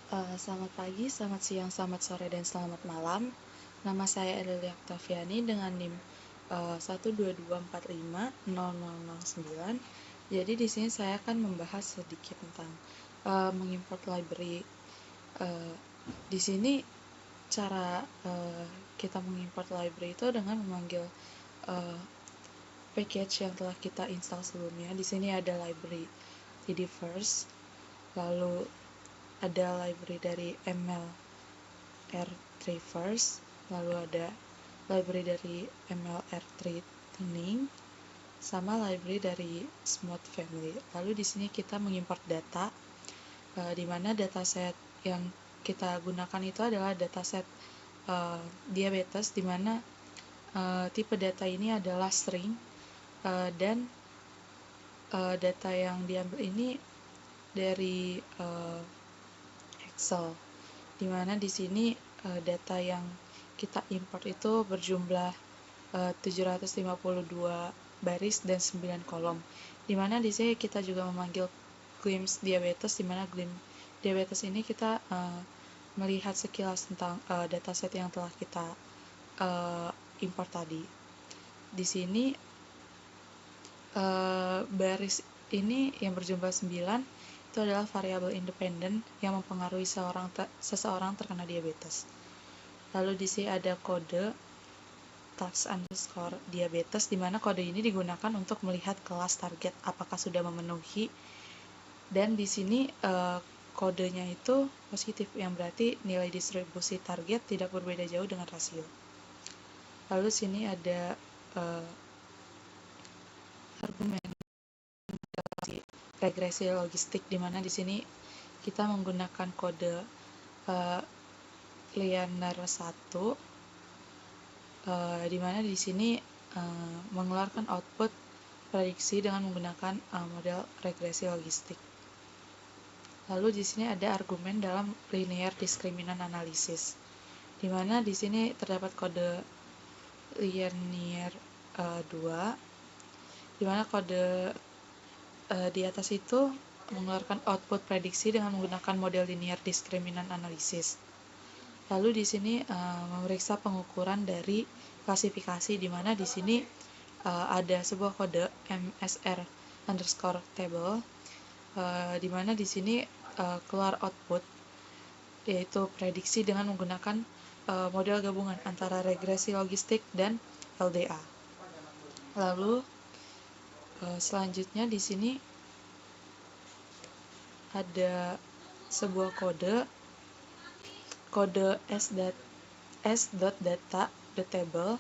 Selamat pagi, selamat siang, selamat sore, dan selamat malam. Nama saya Adelia Octaviani dengan NIM 122450009. Jadi di sini saya akan membahas sedikit tentang mengimport library. Uh, di sini cara kita mengimport library itu dengan memanggil uh, package yang telah kita install sebelumnya. Di sini ada library TD First, lalu ada library dari MLR3 First, lalu ada library dari MLR3 Tuning, sama library dari Smooth Family. Lalu di sini kita mengimport data, di mana dataset yang kita gunakan itu adalah dataset diabetes, di mana tipe data ini adalah string, dan data yang diambil ini dari Excel, di mana di sini data yang kita import itu berjumlah 752 baris dan 9 kolom. Di mana di sini kita juga memanggil glimpse diabetes, di mana glimpse diabetes ini kita melihat sekilas tentang dataset yang telah kita import tadi. Di sini baris ini yang berjumlah 9 itu adalah variabel independen yang mempengaruhi seseorang terkena diabetes. Lalu di sini ada kode tax_diabetes, di mana kode ini digunakan untuk melihat kelas target apakah sudah memenuhi, dan di sini kodenya itu positif, yang berarti nilai distribusi target tidak berbeda jauh dengan rasio. Lalu sini ada argumen regresi logistik, di mana di sini kita menggunakan kode linear 1, di mana di sini mengeluarkan output prediksi dengan menggunakan model regresi logistik. Lalu di sini ada argumen dalam linear diskriminan analisis, di mana di sini terdapat kode linear 2, di mana kode di atas itu mengeluarkan output prediksi dengan menggunakan model linear diskriminan analisis. Lalu di sini memeriksa pengukuran dari klasifikasi, di mana di sini ada sebuah kode MSR_table, di mana di sini keluar output yaitu prediksi dengan menggunakan model gabungan antara regresi logistik dan LDA. Lalu selanjutnya di sini ada sebuah kode s.data_table,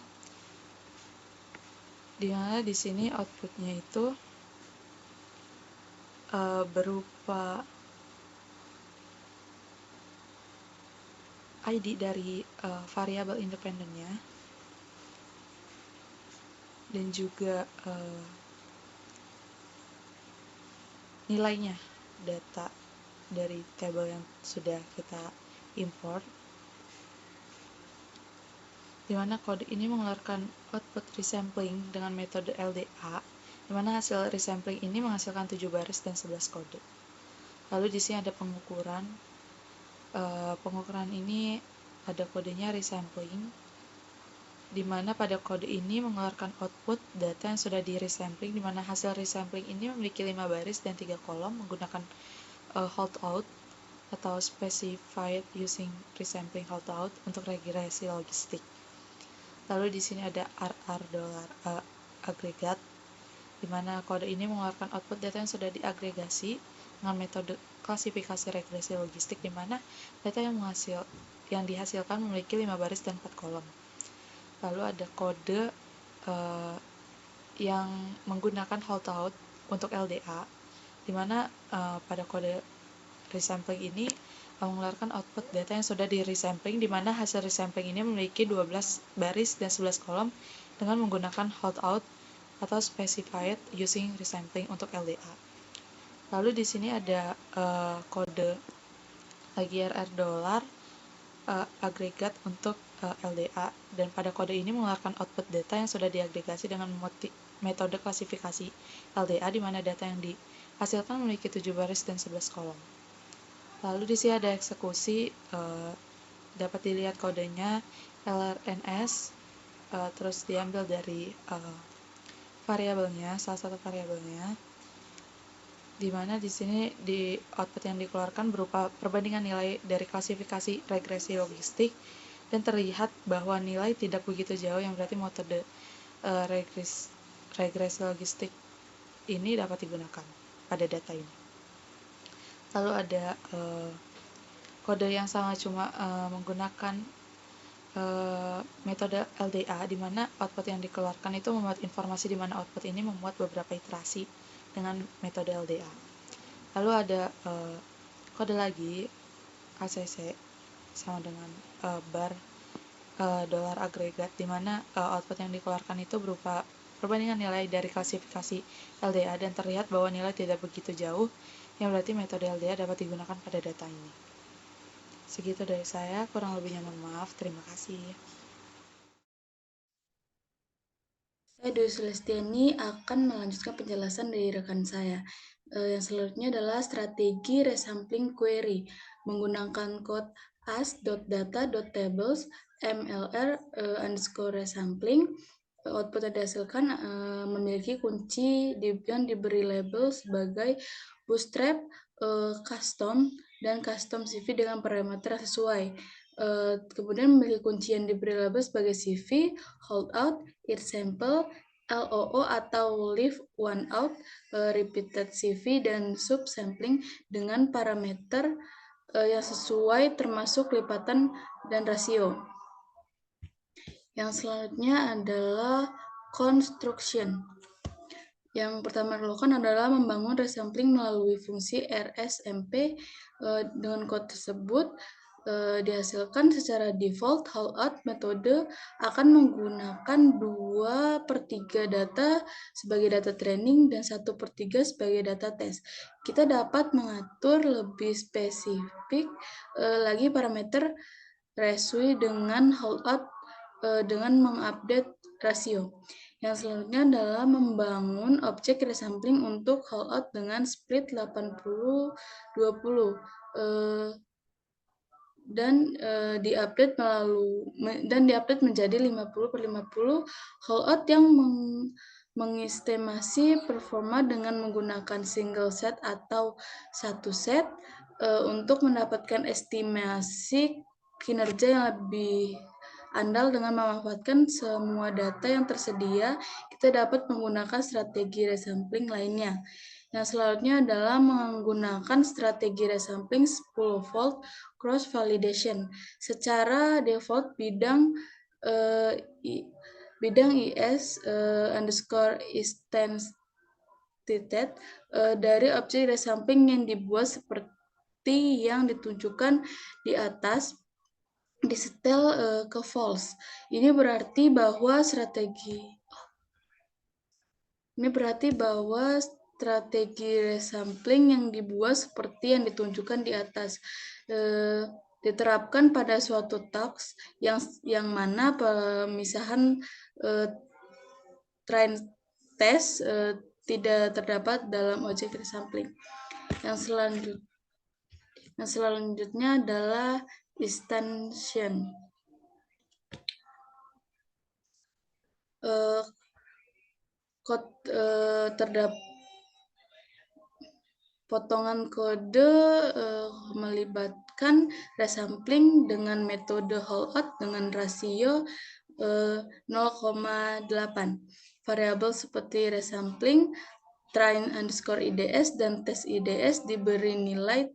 di mana di sini outputnya itu berupa ID dari variabel independennya, dan juga nilainya data dari tabel yang sudah kita import, di mana kode ini mengeluarkan output resampling dengan metode LDA, di mana hasil resampling ini menghasilkan 7 baris dan 11 kode. Lalu di sini ada pengukuran. Pengukuran ini ada kodenya resampling, di mana pada kode ini mengeluarkan output data yang sudah di resampling, di mana hasil resampling ini memiliki 5 baris dan 3 kolom menggunakan holdout atau specified using resampling holdout untuk regresi logistik. Lalu di sini ada RR agregat, di mana kode ini mengeluarkan output data yang sudah diagregasi dengan metode klasifikasi regresi logistik, di mana data yang dihasilkan memiliki 5 baris dan 4 kolom. Lalu ada kode yang menggunakan holdout untuk LDA, di mana pada kode resampling ini mengeluarkan output data yang sudah di resampling, di mana hasil resampling ini memiliki 12 baris dan 11 kolom dengan menggunakan holdout atau specified using resampling untuk LDA. Lalu di sini ada kode $RR agregat untuk LDA, dan pada kode ini mengeluarkan output data yang sudah diagregasi dengan metode klasifikasi LDA, di mana data yang dihasilkan memiliki 7 baris dan 11 kolom. Lalu di sini ada eksekusi, dapat dilihat kodenya LRNS, terus diambil dari variabelnya, salah satu variabelnya, di mana di sini di output yang dikeluarkan berupa perbandingan nilai dari klasifikasi regresi logistik, dan terlihat bahwa nilai tidak begitu jauh, yang berarti metode regresi logistik ini dapat digunakan pada data ini. Lalu ada kode yang sama, cuma menggunakan metode LDA, di mana output yang dikeluarkan itu memuat informasi, di mana output ini memuat beberapa iterasi dengan metode LDA. Lalu ada kode lagi ACC sama dengan bar dolar agregat, di mana output yang dikeluarkan itu berupa perbandingan nilai dari klasifikasi LDA, dan terlihat bahwa nilai tidak begitu jauh, yang berarti metode LDA dapat digunakan pada data ini. Segitu dari saya, kurang lebihnya mohon maaf. Terima kasih. Saya Dwi Sulestiani akan melanjutkan penjelasan dari rekan saya. Yang selanjutnya adalah strategi resampling query menggunakan kode as.data.tables mlr underscore resampling. Output yang dihasilkan memiliki kunci yang diberi label sebagai bootstrap, custom, dan custom CV dengan parameter sesuai. Kemudian memiliki kunci yang diberi label sebagai CV, holdout, it sample, LOO atau leave one out, repeated CV, dan subsampling dengan parameter yang sesuai termasuk lipatan dan rasio. Yang selanjutnya adalah construction. Yang pertama dilakukan adalah membangun resampling melalui fungsi rsmp. Dengan kode tersebut dihasilkan secara default. Holdout metode akan menggunakan 2/3 data sebagai data training dan 1/3 sebagai data test. Kita dapat mengatur lebih spesifik lagi parameter resui dengan holdout dengan mengupdate rasio. Yang selanjutnya adalah membangun objek resampling untuk holdout dengan split 80-20 dan diupdate menjadi 50/50 holdout yang mengestimasi performa dengan menggunakan single set atau satu set untuk mendapatkan estimasi kinerja yang lebih andal dengan memanfaatkan semua data yang tersedia. Kita dapat menggunakan strategi resampling lainnya. Yang selanjutnya adalah menggunakan strategi resampling 10-fold cross validation. Secara default bidang is underscore instantiated dari objek resampling yang dibuat seperti yang ditunjukkan di atas disetel ke false. Ini berarti bahwa strategi resampling yang dibuat seperti yang ditunjukkan di atas diterapkan pada suatu task yang mana pemisahan train test tidak terdapat dalam objek resampling. Yang selanjutnya adalah instantiation. Terdapat potongan kode melibatkan resampling dengan metode holdout dengan rasio 0,8. Variabel seperti resampling, train underscore IDS, dan tes IDS diberi nilai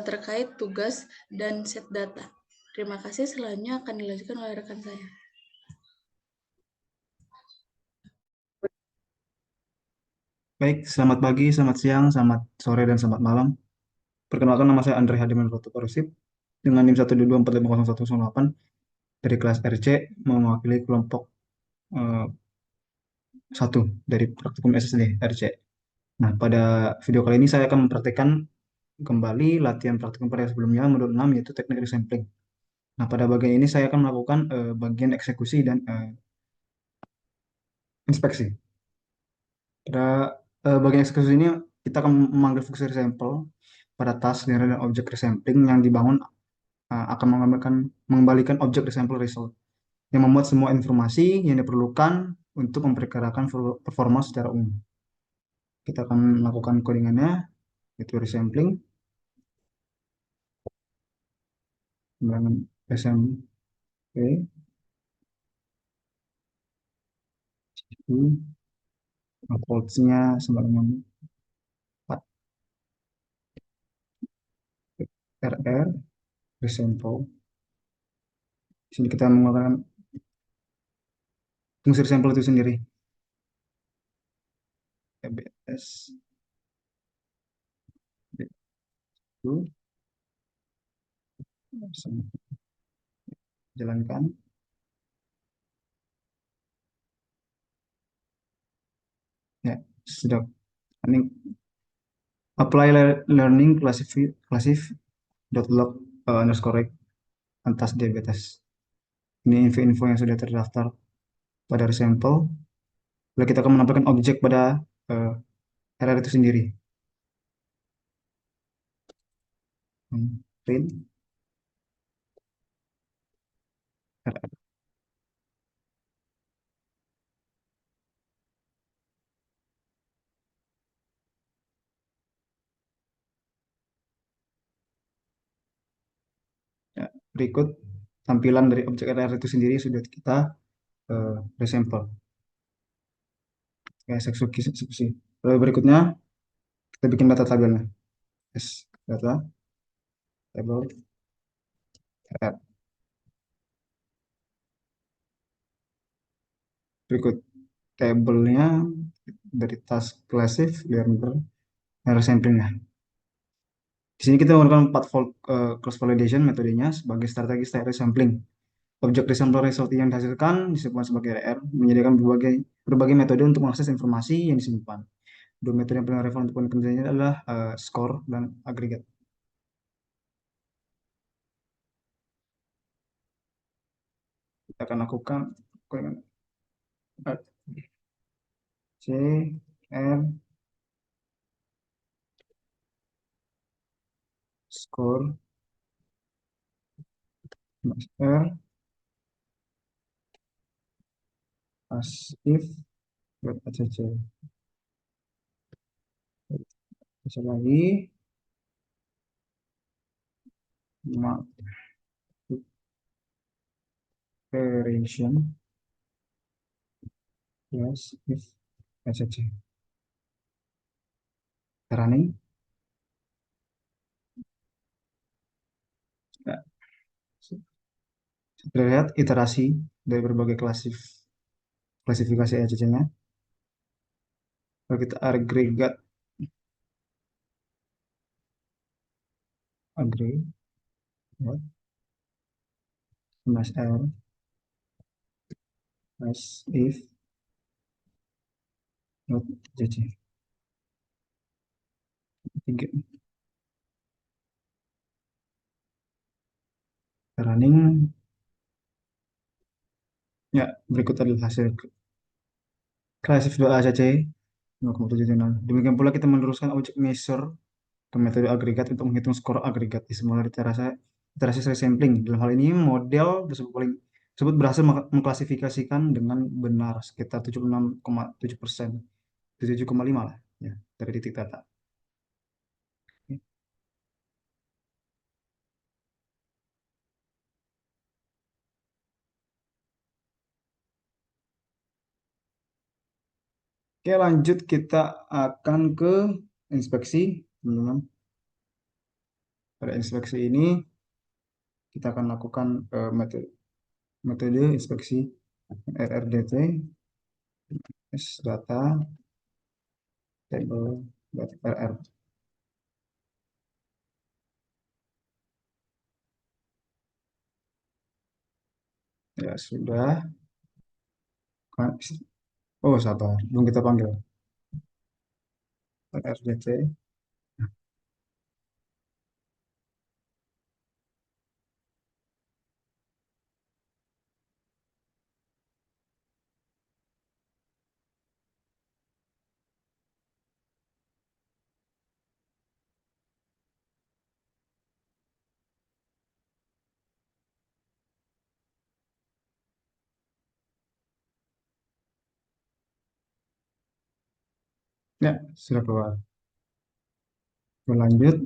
terkait tugas dan set data. Terima kasih. Selanjutnya akan dilanjutkan oleh rekan saya. Baik, selamat pagi, selamat siang, selamat sore, dan selamat malam. Perkenalkan, nama saya Andre Hadiman Rotokorosip dengan NIM 122450108 dari kelas RC, mewakili kelompok 1 dari praktikum SSD RC. Nah, pada video kali ini saya akan mempraktikkan kembali latihan praktikum pada sebelumnya, modul 6, yaitu teknik resampling. Nah, pada bagian ini saya akan melakukan bagian eksekusi dan inspeksi. Pada bagian eksekusi ini kita akan memanggil fungsi resample pada task dan objek resampling yang dibangun akan mengembalikan objek resample result yang memuat semua informasi yang diperlukan untuk memperkirakan performa secara umum. Kita akan melakukan codingannya, yaitu resampling, dengan resampling, volts-nya sama dengan 4 RR, resample. Di sini kita menggunakan fungsi resample itu sendiri. EBS itu jalankan. Ya, sudah. Ini apply learning classif.log underscore atas diabetes. Ini info-info yang sudah terdaftar pada resample. Lalu kita akan menampilkan objek pada uh, RR itu sendiri. Print RR. Ya, berikut tampilan dari objek RR itu sendiri sudah kita resample. Ya, eksekusi. Lalu berikutnya kita bikin data tabelnya. Yes, data tabel RR. Berikut tabelnya dari task classif learner resamplingnya. Di sini kita menggunakan 4-fold cross validation metodenya sebagai strategi style sampling. Objek resample result yang dihasilkan disebut sebagai RR, menyediakan berbagai metode untuk mengakses informasi yang disimpan. Dua metode yang paling relevan untuk penelitian adalah score dan agregat. Kita akan lakukan C, R, score, R, as if, ACC. Bisa lagi, multiplication, yes, if, ACC. Running. Ya, terlihat iterasi dari berbagai klasifikasi ACC-nya. Kalau kita agregat, agree, ya, mas R, as if, not JC. Tiga. Running. Ya, berikut adalah hasil klasif 2 ACC 0,70. Demikian pula kita meneruskan objek measure ke metode agregat untuk menghitung skor agregat di semua iterasi sampling. Dalam hal ini model tersebut berhasil mengklasifikasikan dengan benar sekitar 76,7%, 7,5 lah ya, dari titik data. Oke, lanjut kita akan ke inspeksi, teman-teman. Pada inspeksi ini kita akan lakukan metode inspeksi RRDT, data table data RR. Ya sudah. Oh sabar, belum kita panggil RRDT. Ya, sudah keluar. Berlanjut,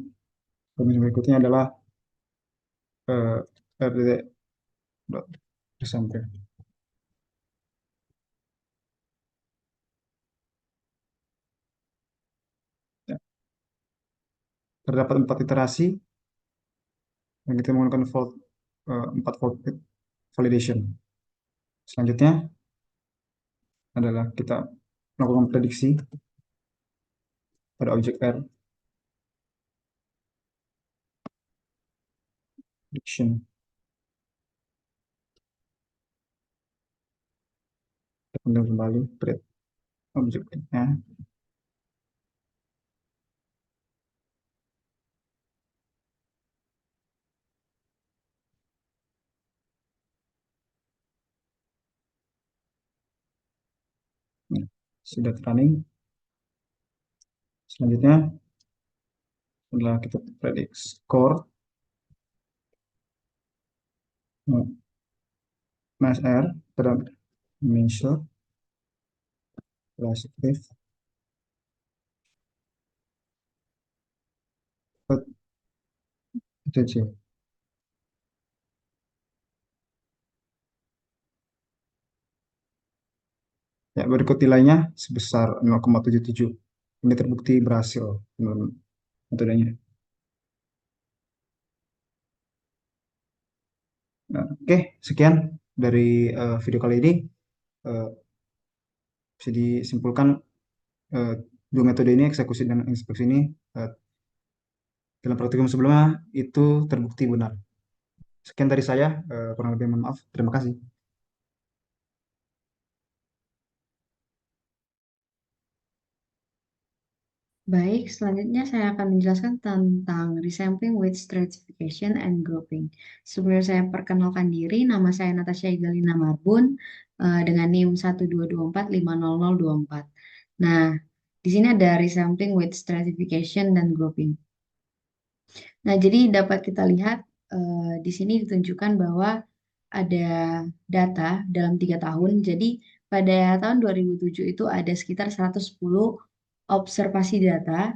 pemilihan berikutnya adalah RDD.resampling. Ya, terdapat 4 iterasi yang kita menggunakan 4 fold validation. Selanjutnya adalah kita melakukan prediksi pada objek R, prediction, kemudian kembali create objeknya. Nah, sudah running. Selanjutnya adalah kita prediksi score mass R pada measure positive ITC. Ya, berikut nilainya sebesar 0,77. Ini terbukti berhasil metodenya. Nah, oke, sekian dari video kali ini. Uh, bisa disimpulkan dua metode ini, eksekusi dan inspeksi ini, dalam praktikum sebelumnya itu terbukti benar. Sekian dari saya, kurang lebih mohon maaf. Terima kasih. Baik, selanjutnya saya akan menjelaskan tentang resampling with stratification and grouping. Sebelum saya perkenalkan diri, nama saya Natasha Igalina Marbun dengan NIM 122450024. Nah, di sini ada resampling with stratification dan grouping. Nah, jadi dapat kita lihat di sini ditunjukkan bahwa ada data dalam 3 tahun. Jadi pada tahun 2007 itu ada sekitar 110 observasi data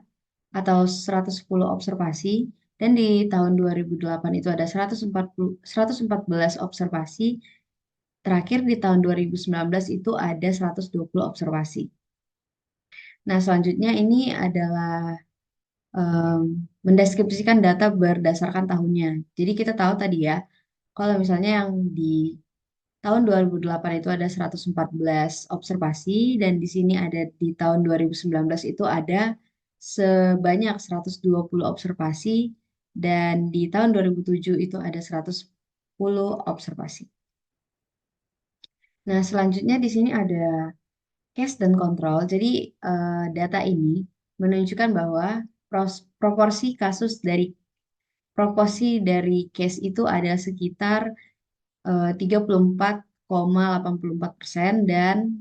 atau 110 observasi, dan di tahun 2008 itu ada 114 observasi. Terakhir di tahun 2019 itu ada 120 observasi. Nah, selanjutnya ini adalah mendeskripsikan data berdasarkan tahunnya. Jadi kita tahu tadi ya, kalau misalnya yang di tahun 2008 itu ada 114 observasi, dan di sini ada di tahun 2019 itu ada sebanyak 120 observasi, dan di tahun 2007 itu ada 110 observasi. Nah, selanjutnya di sini ada case dan kontrol. Jadi data ini menunjukkan bahwa proporsi dari case itu ada sekitar 34,84%, dan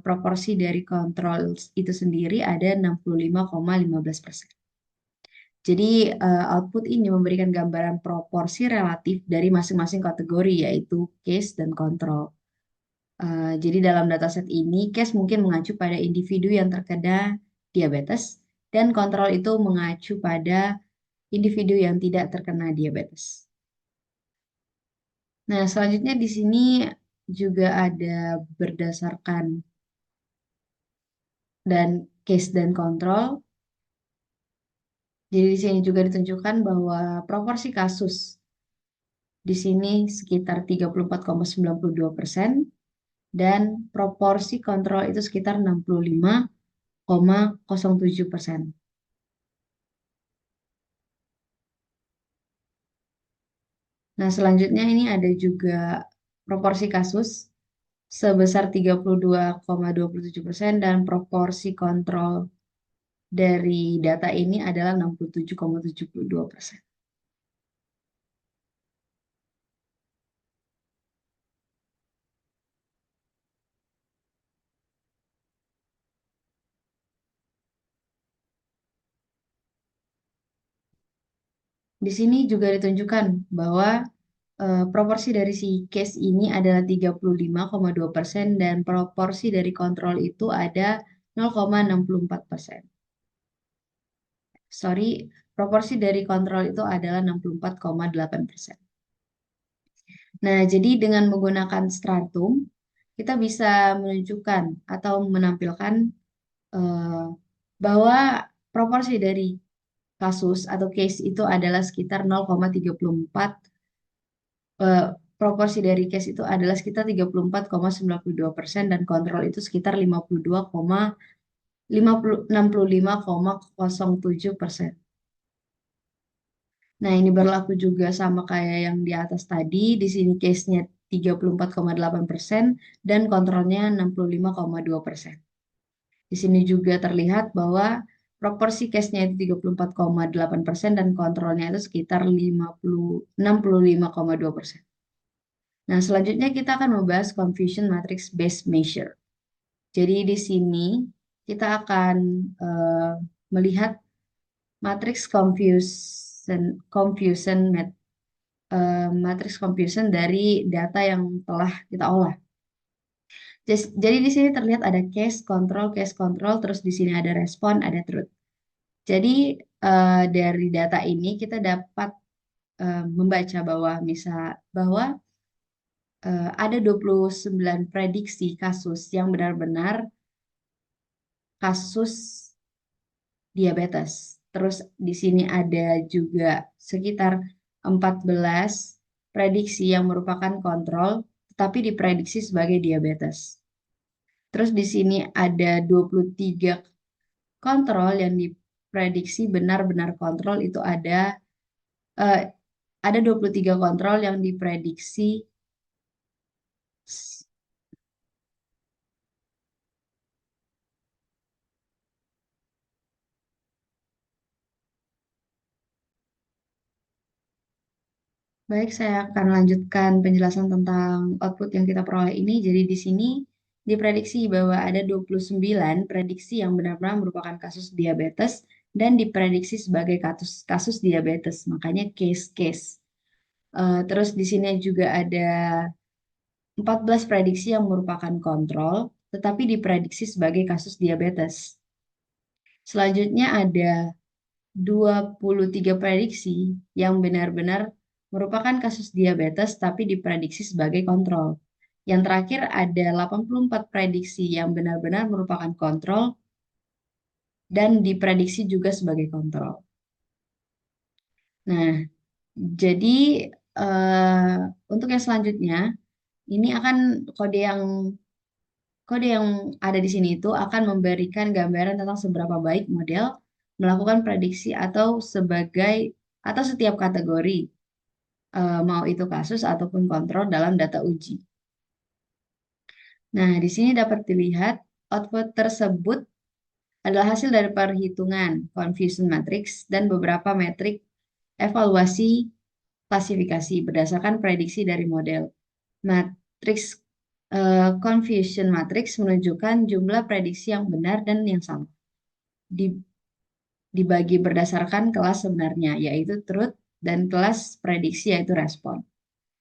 proporsi dari kontrol itu sendiri ada 65,15%. Jadi output ini memberikan gambaran proporsi relatif dari masing-masing kategori, yaitu case dan kontrol. Jadi dalam dataset ini, case mungkin mengacu pada individu yang terkena diabetes, dan kontrol itu mengacu pada individu yang tidak terkena diabetes. Nah, selanjutnya di sini juga ada berdasarkan dan case dan kontrol. Jadi di sini juga ditunjukkan bahwa proporsi kasus di sini sekitar 34,92%, dan proporsi kontrol itu sekitar 65,07%. Nah, selanjutnya ini ada juga proporsi kasus sebesar 32,27%, dan proporsi kontrol dari data ini adalah 67,72%. Di sini juga ditunjukkan bahwa proporsi dari si case ini adalah 35,2%, dan proporsi dari kontrol itu ada 0,64%. Sorry, proporsi dari kontrol itu adalah 64,8%. Nah, jadi dengan menggunakan stratum, kita bisa menunjukkan atau menampilkan bahwa proporsi dari kasus atau case itu adalah sekitar 0,34, proporsi dari case itu adalah sekitar 34,92% dan kontrol itu sekitar 65,07%. Nah, ini berlaku juga sama kayak yang di atas tadi. Di sini case-nya 34,8% dan kontrolnya 65,2%. Di sini juga terlihat bahwa proporsi case-nya itu 34,8% dan kontrolnya itu sekitar 65,2%. Nah, selanjutnya kita akan membahas confusion matrix based measure. Jadi di sini kita akan melihat matrix confusion dari data yang telah kita olah. Jadi di sini terlihat ada case control, terus di sini ada respon, ada truth. Jadi dari data ini kita dapat membaca bahwa ada 29 prediksi kasus yang benar-benar kasus diabetes. Terus di sini ada juga sekitar 14 prediksi yang merupakan kontrol, tetapi diprediksi sebagai diabetes. Terus di sini ada 23 kontrol yang diprediksi benar-benar kontrol, itu ada 23 kontrol yang diprediksi Baik, saya akan lanjutkan penjelasan tentang output yang kita peroleh ini. Jadi di sini diprediksi bahwa ada 29 prediksi yang benar-benar merupakan kasus diabetes dan diprediksi sebagai kasus diabetes, makanya case-case. Terus di sini juga ada 14 prediksi yang merupakan kontrol, tetapi diprediksi sebagai kasus diabetes. Selanjutnya ada 23 prediksi yang benar-benar merupakan kasus diabetes tapi diprediksi sebagai kontrol. Yang terakhir ada 84 prediksi yang benar-benar merupakan kontrol dan diprediksi juga sebagai kontrol. Nah, jadi untuk yang selanjutnya, ini akan kode yang ada di sini itu akan memberikan gambaran tentang seberapa baik model melakukan prediksi atau setiap kategori, mau itu kasus ataupun kontrol dalam data uji. Nah, di sini dapat dilihat output tersebut adalah hasil dari perhitungan confusion matrix dan beberapa metrik evaluasi klasifikasi berdasarkan prediksi dari model. Matrix confusion matrix menunjukkan jumlah prediksi yang benar dan yang salah. Dibagi berdasarkan kelas sebenarnya, yaitu truth, dan kelas prediksi, yaitu respon.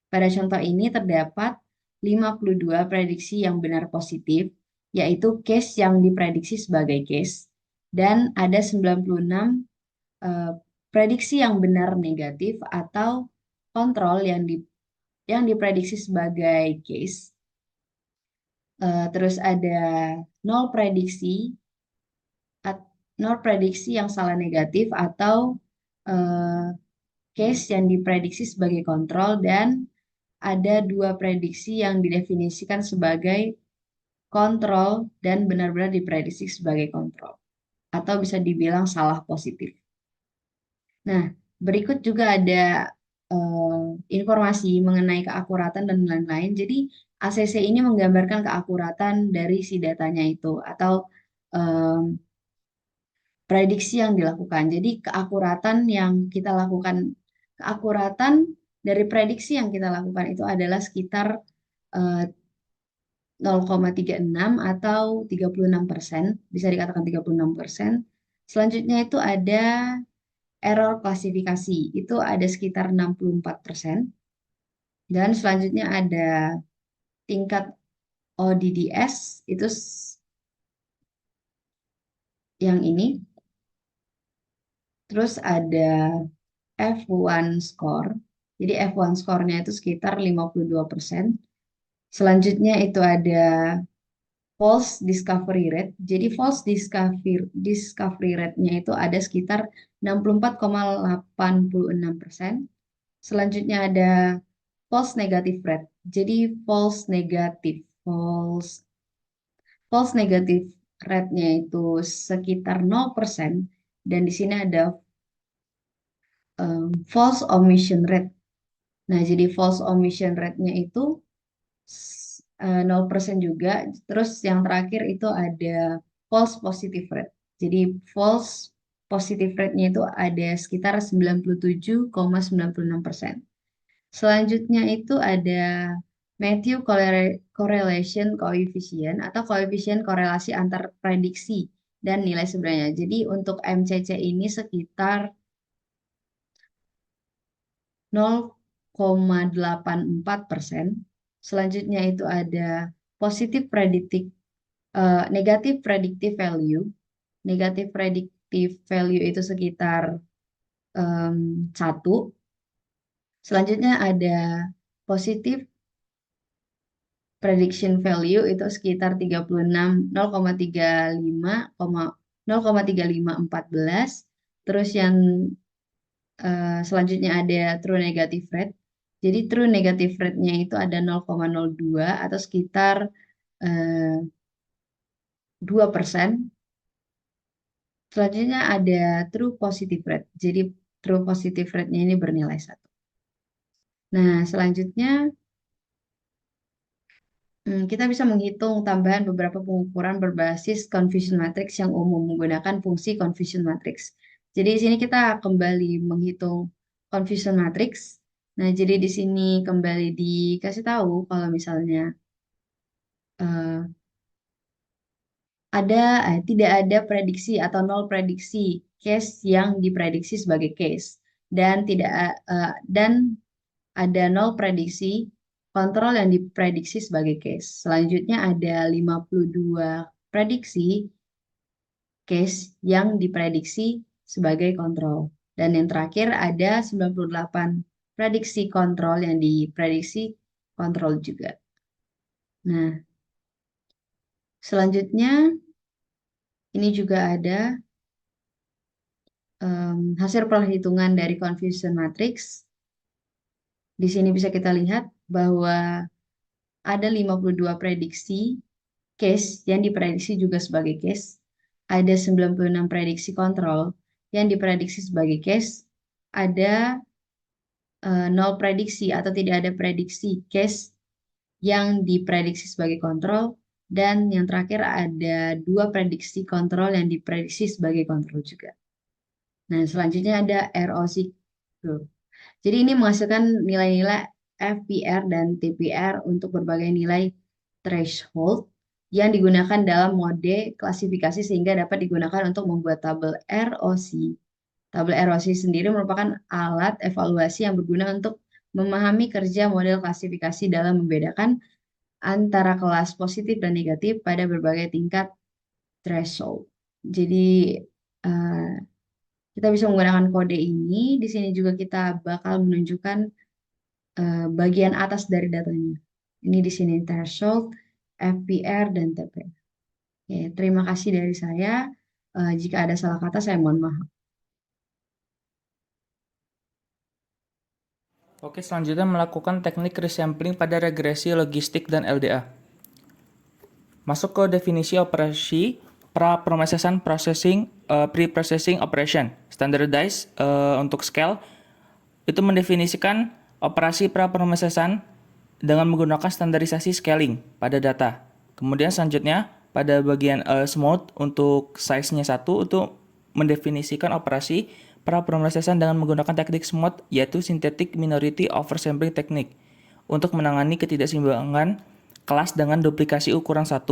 Pada contoh ini terdapat 52 prediksi yang benar positif, yaitu case yang diprediksi sebagai case, dan ada 96 prediksi yang benar negatif atau kontrol yang diprediksi sebagai case. Terus ada 0 prediksi yang salah negatif atau case yang diprediksi sebagai kontrol, dan ada 2 prediksi yang didefinisikan sebagai kontrol dan benar-benar diprediksi sebagai kontrol, atau bisa dibilang salah positif. Nah, berikut juga ada informasi mengenai keakuratan dan lain-lain. Jadi ACC ini menggambarkan keakuratan dari si datanya itu atau prediksi yang dilakukan. Jadi keakuratan dari prediksi yang kita lakukan itu adalah sekitar 0,36 atau 36%, bisa dikatakan 36%. Selanjutnya itu ada error klasifikasi, itu ada sekitar 64%. Dan selanjutnya ada tingkat ODDS, itu yang ini. Terus ada F1 score. Jadi F1 score-nya itu sekitar 52%. Selanjutnya itu ada false discovery rate. Jadi false discovery rate-nya itu ada sekitar 64,86%. Selanjutnya ada false negative rate. Jadi false negative rate-nya itu sekitar 0%, dan di sini ada false omission rate. Nah, jadi false omission rate-nya itu 0% juga. Terus yang terakhir itu ada false positive rate. Jadi false positive rate-nya itu ada sekitar 97,96%. Selanjutnya itu ada Matthew Correlation Coefficient atau koefisien korelasi antar prediksi dan nilai sebenarnya. Jadi untuk MCC ini sekitar 0,84%. Selanjutnya itu ada negative predictive value. Negative predictive value itu sekitar 1. Selanjutnya ada positive prediction value itu sekitar 0,3514. Terus yang selanjutnya ada true negative rate. Jadi true negative rate-nya itu ada 0,02 atau sekitar 2%. Selanjutnya ada true positive rate. Jadi true positive rate-nya ini bernilai 1. Nah, selanjutnya kita bisa menghitung tambahan beberapa pengukuran berbasis confusion matrix yang umum menggunakan fungsi confusion matrix. Jadi di sini kita kembali menghitung confusion matrix. Nah, jadi di sini kembali dikasih tahu kalau misalnya tidak ada prediksi atau 0 prediksi case yang diprediksi sebagai case, dan ada 0 prediksi kontrol yang diprediksi sebagai case. Selanjutnya ada 52 prediksi case yang diprediksi sebagai kontrol. Dan yang terakhir ada 98 prediksi kontrol yang diprediksi kontrol juga. Nah, selanjutnya ini juga ada hasil perhitungan dari confusion matrix. Di sini bisa kita lihat bahwa ada 52 prediksi case yang diprediksi juga sebagai case. Ada 96 prediksi kontrol yang diprediksi sebagai case. Ada 0 prediksi atau tidak ada prediksi case yang diprediksi sebagai kontrol. Dan yang terakhir ada 2 prediksi kontrol yang diprediksi sebagai kontrol juga. Nah, selanjutnya ada ROC group. Jadi ini menghasilkan nilai-nilai FPR dan TPR untuk berbagai nilai threshold yang digunakan dalam mode klasifikasi sehingga dapat digunakan untuk membuat tabel ROC. Tabel ROC sendiri merupakan alat evaluasi yang berguna untuk memahami kerja model klasifikasi dalam membedakan antara kelas positif dan negatif pada berbagai tingkat threshold. Jadi kita bisa menggunakan kode ini. Di sini juga kita bakal menunjukkan bagian atas dari datanya. Ini di sini threshold, FPR, dan TPR. Oke, terima kasih dari saya. Jika ada salah kata, saya mohon maaf. Oke, selanjutnya melakukan teknik resampling pada regresi logistik dan LDA. Masuk ke definisi operasi pra-processing pre-processing operation. Standardized untuk scale itu mendefinisikan operasi pra-processing dengan menggunakan standarisasi scaling pada data. Kemudian selanjutnya pada bagian smooth untuk size-nya 1 untuk mendefinisikan operasi pra-processing dengan menggunakan teknik smooth, yaitu synthetic minority oversampling technique untuk menangani ketidakseimbangan kelas dengan duplikasi ukuran 1,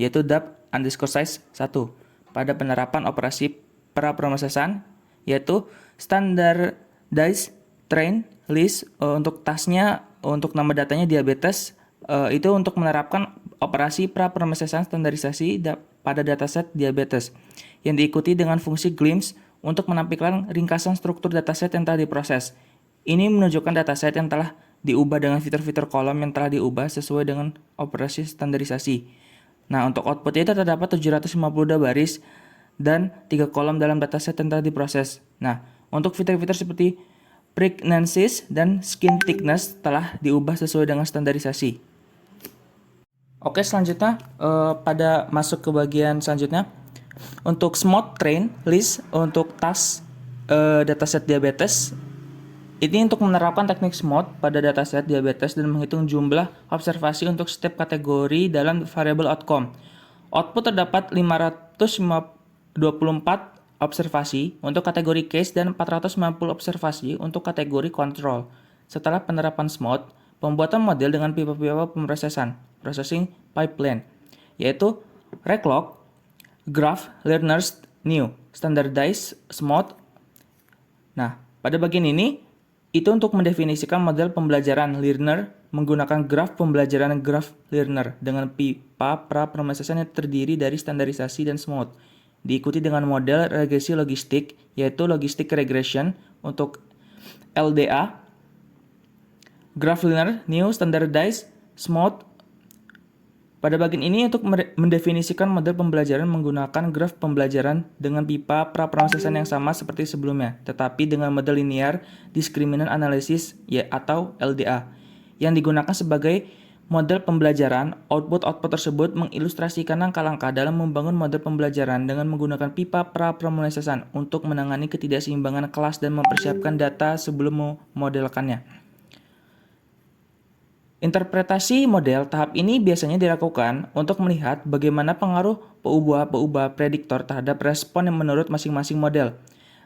yaitu dap_size 1 pada penerapan operasi pra-processing, yaitu standardized train list untuk tasnya, untuk nama datanya diabetes, itu untuk menerapkan operasi pra-processing standarisasi pada dataset diabetes, yang diikuti dengan fungsi glimpse untuk menampilkan ringkasan struktur dataset yang telah diproses. Ini menunjukkan dataset yang telah diubah dengan fitur-fitur kolom yang telah diubah sesuai dengan operasi standarisasi. Nah, untuk outputnya itu terdapat 752 baris dan 3 kolom dalam dataset yang telah diproses. Nah, untuk fitur-fitur seperti pregnancies dan skin thickness telah diubah sesuai dengan standarisasi. Oke, selanjutnya pada masuk ke bagian selanjutnya. Untuk smooth train list untuk task dataset diabetes, ini untuk menerapkan teknik smooth pada dataset diabetes dan menghitung jumlah observasi untuk setiap kategori dalam variable outcome. Output terdapat 524 observasi untuk kategori case dan 490 observasi untuk kategori control. Setelah penerapan smooth, pembuatan model dengan pipa-pipa pemrosesan, processing pipeline, yaitu Reclog, Graph, Learners, New, Standardized, Smooth. Nah, pada bagian ini, itu untuk mendefinisikan model pembelajaran learner menggunakan graf pembelajaran graph learner dengan pipa pra-promessesan yang terdiri dari standarisasi dan smooth. Diikuti dengan model regresi logistik, yaitu logistic regression untuk LDA, graph learner, new, standardized, smooth. Pada bagian ini untuk mendefinisikan model pembelajaran menggunakan graf pembelajaran dengan pipa pra-promessesan yang sama seperti sebelumnya, tetapi dengan model linear discriminant analysis atau LDA yang digunakan sebagai model pembelajaran. Output tersebut mengilustrasikan langkah-langkah dalam membangun model pembelajaran dengan menggunakan pipa pra-promessesan untuk menangani ketidakseimbangan kelas dan mempersiapkan data sebelum memodelkannya. Interpretasi model tahap ini biasanya dilakukan untuk melihat bagaimana pengaruh peubah-peubah prediktor terhadap respon yang menurut masing-masing model.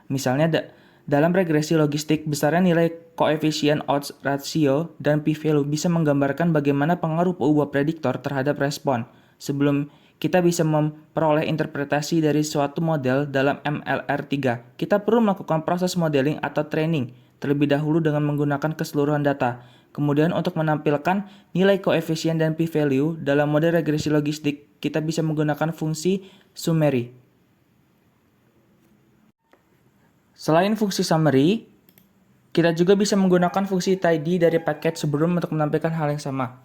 Misalnya dalam regresi logistik, besarnya nilai koefisien odds ratio dan p-value bisa menggambarkan bagaimana pengaruh peubah prediktor terhadap respon. Sebelum kita bisa memperoleh interpretasi dari suatu model dalam MLR3, kita perlu melakukan proses modeling atau training terlebih dahulu dengan menggunakan keseluruhan data. Kemudian untuk menampilkan nilai koefisien dan p-value dalam model regresi logistik, kita bisa menggunakan fungsi summary. Selain fungsi summary, kita juga bisa menggunakan fungsi tidy dari paket sebelum untuk menampilkan hal yang sama.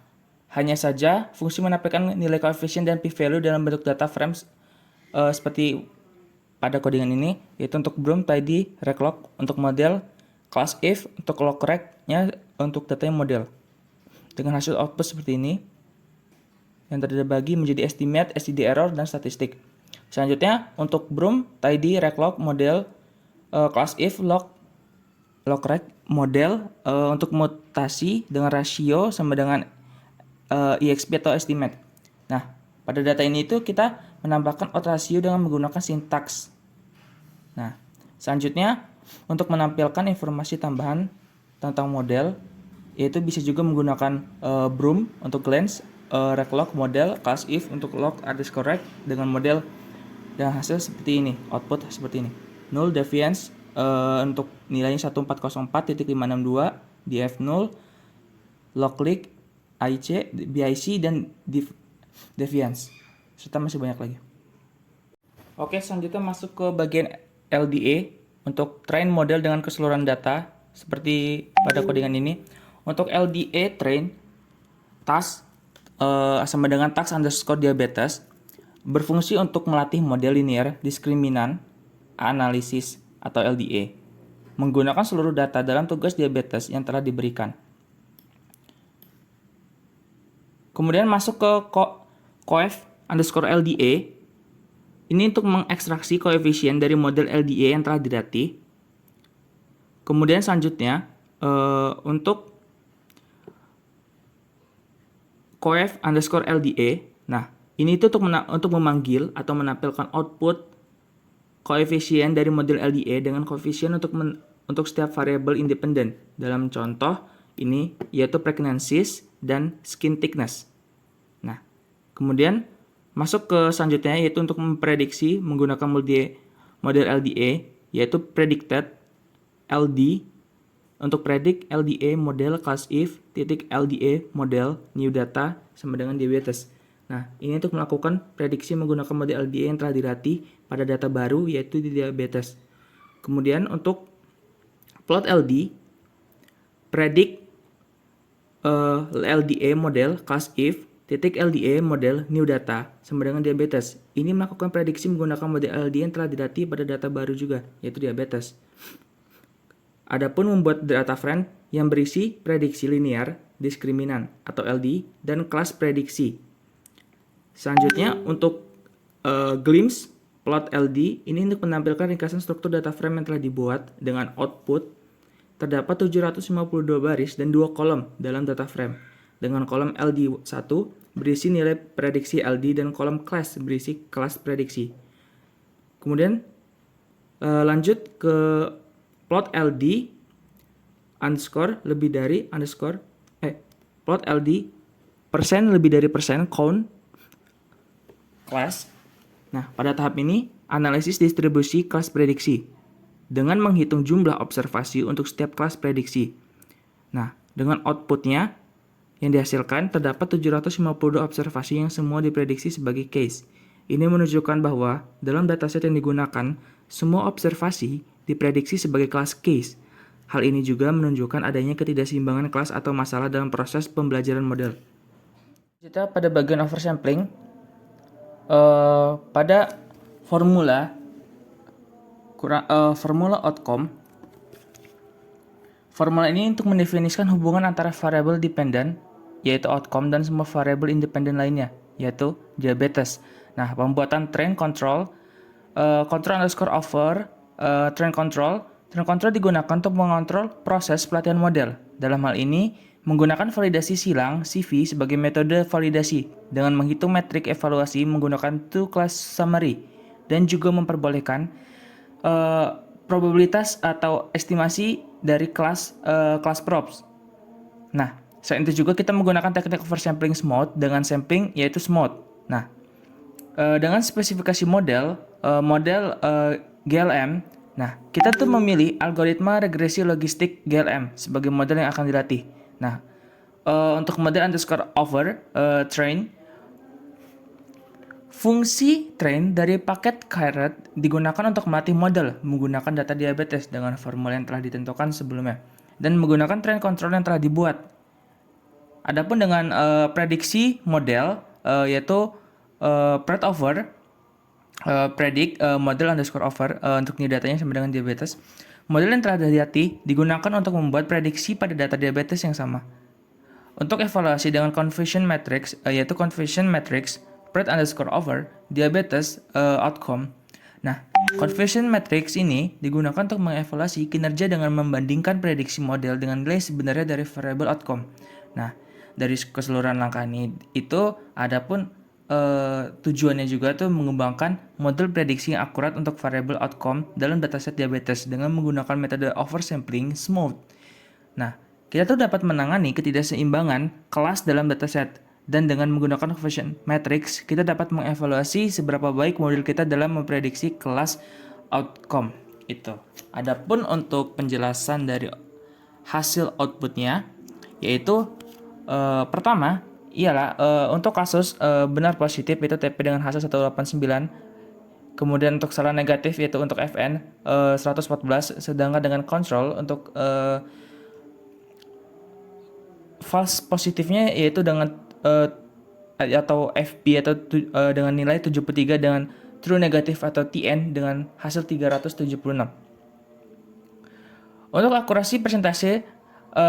Hanya saja, fungsi menampilkan nilai koefisien dan p-value dalam bentuk data frames seperti pada codingan ini, yaitu untuk Broom, tidy, reclog untuk model, class if untuk locrec-nya untuk data yang model. Dengan hasil output seperti ini, yang terbagi menjadi estimate, std error, dan statistik. Selanjutnya, untuk Broom, tidy, reclog, model, class if, locrec, model untuk mutasi dengan rasio sama dengan exp atau estimate. Nah, pada data ini itu kita menambahkan out ratio dengan menggunakan sintaks. Nah, selanjutnya untuk menampilkan informasi tambahan tentang model, yaitu bisa juga menggunakan Broom untuk glance, reclog, model, class if untuk log _rect dengan model dan hasil seperti ini, output seperti ini. Null deviance untuk nilainya 1404.562, df0, logclick, IC, BIC, dan deviance. Serta masih banyak lagi. Oke, selanjutnya masuk ke bagian LDA untuk train model dengan keseluruhan data seperti pada codingan ini. Untuk LDA train task sama dengan task underscore diabetes berfungsi untuk melatih model linear diskriminan analisis atau LDA menggunakan seluruh data dalam tugas diabetes yang telah diberikan. Kemudian masuk ke coef underscore LDA. Ini untuk mengekstraksi koefisien dari model LDA yang telah dilatih. Kemudian selanjutnya untuk coef underscore LDA. Nah, ini itu untuk memanggil atau menampilkan output koefisien dari model LDA dengan koefisien untuk setiap variabel independen. Dalam contoh ini yaitu pregnancies dan skin thickness. Nah, kemudian masuk ke selanjutnya yaitu untuk memprediksi menggunakan model LDA yaitu predicted LD untuk predict LDA model class if LDA model new data sama dengan diabetes. Nah, ini untuk melakukan prediksi menggunakan model LDA yang telah dilatih pada data baru yaitu di diabetes. Kemudian untuk plot LD, predict LDA model class if titik LDA model new data sama dengan diabetes. Ini melakukan prediksi menggunakan model LDA yang telah dilatih pada data baru juga, yaitu diabetes. Adapun membuat data frame yang berisi prediksi linear, diskriminan atau LD, dan kelas prediksi. Selanjutnya untuk glimpse plot LD, ini untuk menampilkan ringkasan struktur data frame yang telah dibuat dengan output terdapat 752 baris dan 2 kolom dalam data frame. Dengan kolom LD1 berisi nilai prediksi LD dan kolom class berisi kelas prediksi. Kemudian lanjut ke plot LD underscore lebih dari underscore plot LD persen lebih dari persen count class. Nah, pada tahap ini analisis distribusi kelas prediksi dengan menghitung jumlah observasi untuk setiap kelas prediksi. Nah, dengan outputnya yang dihasilkan terdapat 752 observasi yang semua diprediksi sebagai case. Ini menunjukkan bahwa dalam dataset yang digunakan, semua observasi diprediksi sebagai kelas case. Hal ini juga menunjukkan adanya ketidakseimbangan kelas atau masalah dalam proses pembelajaran model. Kita pada bagian oversampling, pada formula outcome. Formula ini untuk mendefinisikan hubungan antara variabel dependent, yaitu outcome, dan semua variabel independen lainnya, yaitu diabetes. Nah, pembuatan train control, control underscore over, train control digunakan untuk mengontrol proses pelatihan model. Dalam hal ini, menggunakan validasi silang CV sebagai metode validasi dengan menghitung metrik evaluasi menggunakan two-class summary dan juga memperbolehkan probabilitas atau estimasi dari kelas probes. Nah, selain itu juga kita menggunakan teknik oversampling smooth dengan sampling yaitu smooth. Nah, dengan spesifikasi model GLM, nah kita tuh memilih algoritma regresi logistik GLM sebagai model yang akan dilatih. Nah, untuk model underscore over train, fungsi train dari paket caret digunakan untuk melatih model menggunakan data diabetes dengan formula yang telah ditentukan sebelumnya dan menggunakan train control yang telah dibuat. Adapun dengan prediksi model yaitu pred over predict model underscore over untuk new datanya sama dengan diabetes. Model yang telah dilatih digunakan untuk membuat prediksi pada data diabetes yang sama. Untuk evaluasi dengan confusion matrix yaitu confusion matrix pred underscore over diabetes outcome. Nah, confusion matrix ini digunakan untuk mengevaluasi kinerja dengan membandingkan prediksi model dengan nilai sebenarnya dari variable outcome. Nah, dari keseluruhan langkah ini itu adapun tujuannya juga tuh mengembangkan model prediksi yang akurat untuk variable outcome dalam dataset diabetes dengan menggunakan metode oversampling smooth. Nah, kita tuh dapat menangani ketidakseimbangan kelas dalam dataset. Dan dengan menggunakan confusion matrix, kita dapat mengevaluasi seberapa baik model kita dalam memprediksi kelas outcome itu. Adapun untuk penjelasan dari hasil outputnya, yaitu pertama ialah untuk kasus benar positif itu TP dengan hasil 189. Kemudian untuk salah negatif yaitu untuk FN 114, sedangkan dengan control untuk false positifnya yaitu dengan atau FP atau dengan nilai 73 dengan true negatif atau TN dengan hasil 376. Untuk akurasi persentase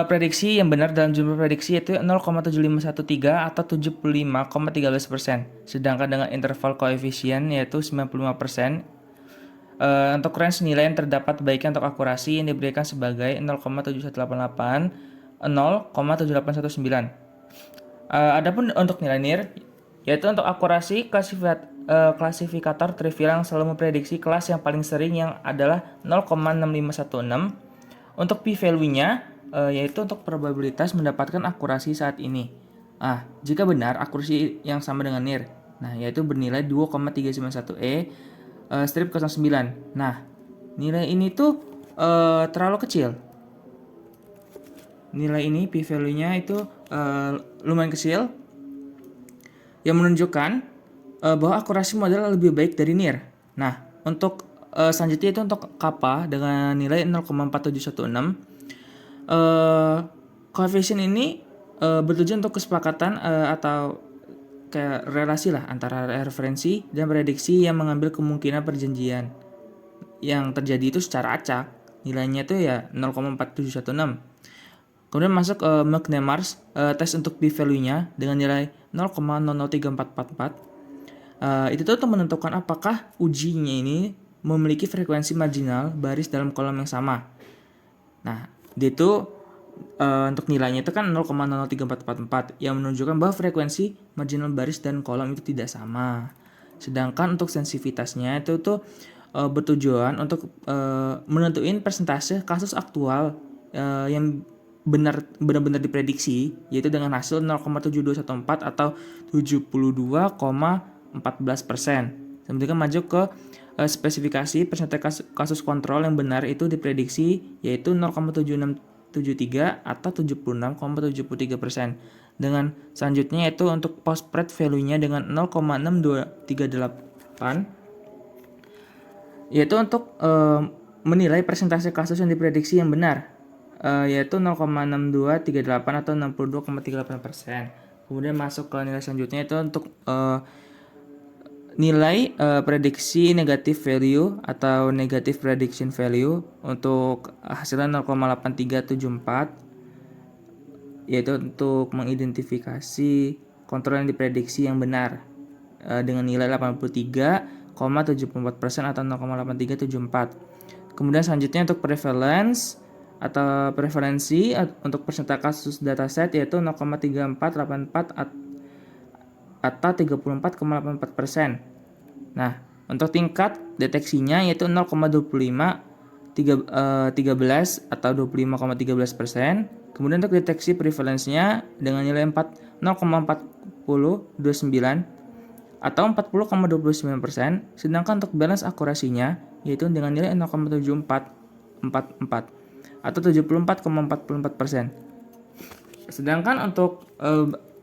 prediksi yang benar dalam jumlah prediksi yaitu 0,7513 atau 75,13%, sedangkan dengan interval koefisien yaitu 95%. Untuk range nilai yang terdapat baiknya untuk akurasi yang diberikan sebagai 0,7188, 0,7819. Adapun untuk nilai NIR, yaitu untuk akurasi klasifikator trivial yang selalu memprediksi kelas yang paling sering yang adalah 0,6516. Untuk p-value-nya, yaitu untuk probabilitas mendapatkan akurasi saat ini. Jika benar, akurasi yang sama dengan NIR, nah yaitu bernilai 2,391E strip 09. Nah, nilai ini tuh terlalu kecil. Nilai ini p-value-nya itu lumayan kecil yang menunjukkan bahwa akurasi model lebih baik dari NIR. Nah, untuk selanjutnya itu untuk kappa dengan nilai 0,4716. Koefisien ini bertujuan untuk kesepakatan atau kayak relasi lah antara referensi dan prediksi yang mengambil kemungkinan perjanjian yang terjadi itu secara acak. Nilainya itu ya 0,4716. Kemudian masuk McNemar's tes untuk p-value-nya dengan nilai 0,003444. Itu tuh untuk menentukan apakah ujinya ini memiliki frekuensi marginal baris dalam kolom yang sama. Nah, dia itu untuk nilainya itu kan 0,003444 yang menunjukkan bahwa frekuensi marginal baris dan kolom itu tidak sama. Sedangkan untuk sensitivitasnya itu tuh bertujuan untuk menentuin persentase kasus aktual yang benar-benar diprediksi, yaitu dengan hasil 0,7214 atau 72,14%. Kemudian maju ke spesifikasi persentase kasus kontrol yang benar itu diprediksi yaitu 0,7673 atau 76,73%. Dengan selanjutnya yaitu untuk post spread value-nya dengan 0,6238 yaitu untuk menilai persentase kasus yang diprediksi yang benar, yaitu 0,6238 atau 62,38%. Kemudian masuk ke nilai selanjutnya itu untuk nilai prediksi negative value atau negative prediction value untuk hasilnya 0,8374, yaitu untuk mengidentifikasi kontrol yang diprediksi yang benar dengan nilai 83,74% atau 0,8374. Kemudian selanjutnya untuk prevalence atau prevalensi untuk persentase kasus dataset yaitu 0,3484 atau 34,84%. Nah, untuk tingkat deteksinya yaitu 0,2513 atau 25,13%. Kemudian untuk deteksi prevalensinya dengan nilai 0,4029 atau 40,29%, sedangkan untuk balance akurasinya yaitu dengan nilai 0,7444 atau 74,44%. Sedangkan untuk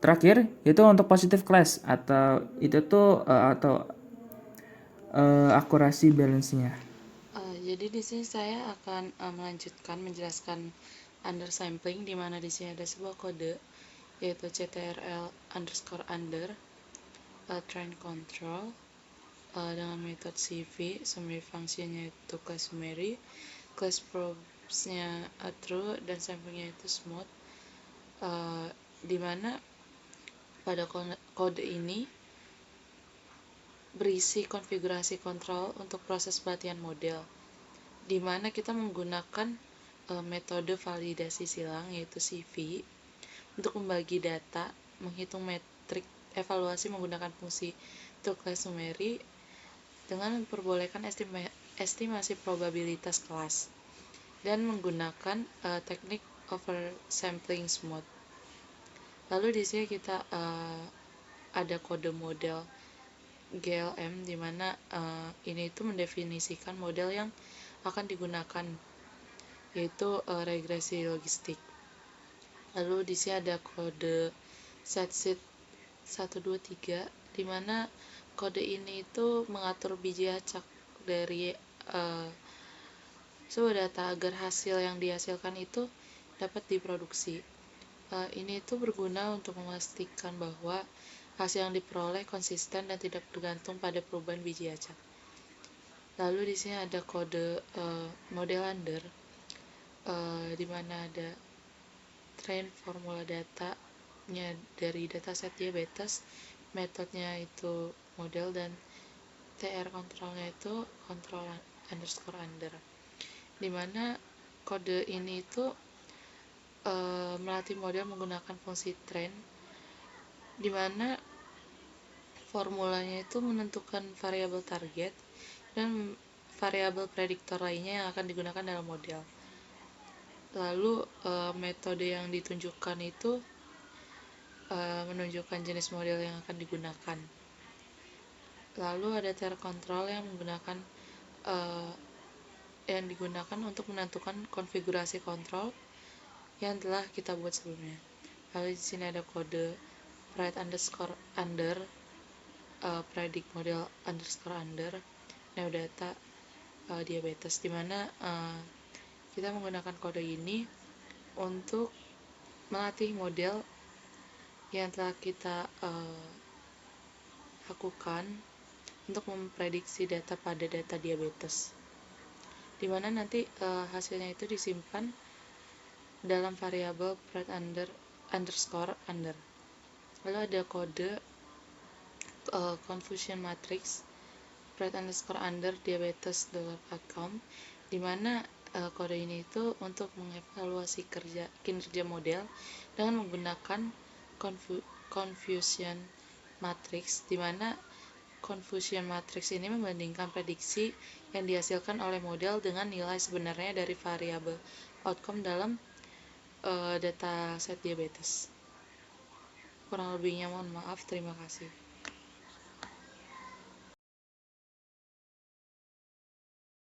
terakhir yaitu untuk positive class atau itu tuh akurasi balance-nya. Jadi di sini saya akan melanjutkan menjelaskan undersampling, di mana di sini ada sebuah kode yaitu CTRL_under train control dengan metode CV, summary function-nya itu class summary, class probes-nya true, dan samplingnya itu smooth, di mana pada kode ini berisi konfigurasi kontrol untuk proses pelatihan model, di mana kita menggunakan metode validasi silang yaitu CV untuk membagi data, menghitung metrik evaluasi menggunakan fungsi class summary dengan memperbolehkan estimasi probabilitas kelas dan menggunakan teknik oversampling smooth. Lalu di sini kita ada kode model GLM, di mana ini itu mendefinisikan model yang akan digunakan yaitu regresi logistik. Lalu di sini ada kode setSheet 123, di mana kode ini itu mengatur biji acak dari sebuah data agar hasil yang dihasilkan itu dapat diproduksi. Ini itu berguna untuk memastikan bahwa hasil yang diperoleh konsisten dan tidak bergantung pada perubahan biji acak. Lalu di sini ada kode model under, di mana ada train formula datanya dari dataset diabetes, metodenya itu model, dan TR kontrolnya itu control_under, di mana kode ini itu melatih model menggunakan fungsi train, di mana formulanya itu menentukan variabel target dan variabel prediktor lainnya yang akan digunakan dalam model. Lalu metode yang ditunjukkan itu menunjukkan jenis model yang akan digunakan. Lalu ada TR control yang digunakan untuk menentukan konfigurasi kontrol yang telah kita buat sebelumnya. Lalu di sini ada kode predict_under predict model_under, neodata diabetes, dimana kita menggunakan kode ini untuk melatih model yang telah kita lakukan untuk memprediksi data pada data diabetes, dimana nanti hasilnya itu disimpan dalam variabel bread underscore under. Lalu ada kode confusion matrix bread underscore under diabetes outcome, dimana kode ini itu untuk mengevaluasi kinerja model dengan menggunakan confusion matrix, dimana confusion matrix ini membandingkan prediksi yang dihasilkan oleh model dengan nilai sebenarnya dari variabel outcome dalam data set diabetes. Kurang lebihnya mohon maaf, terima kasih.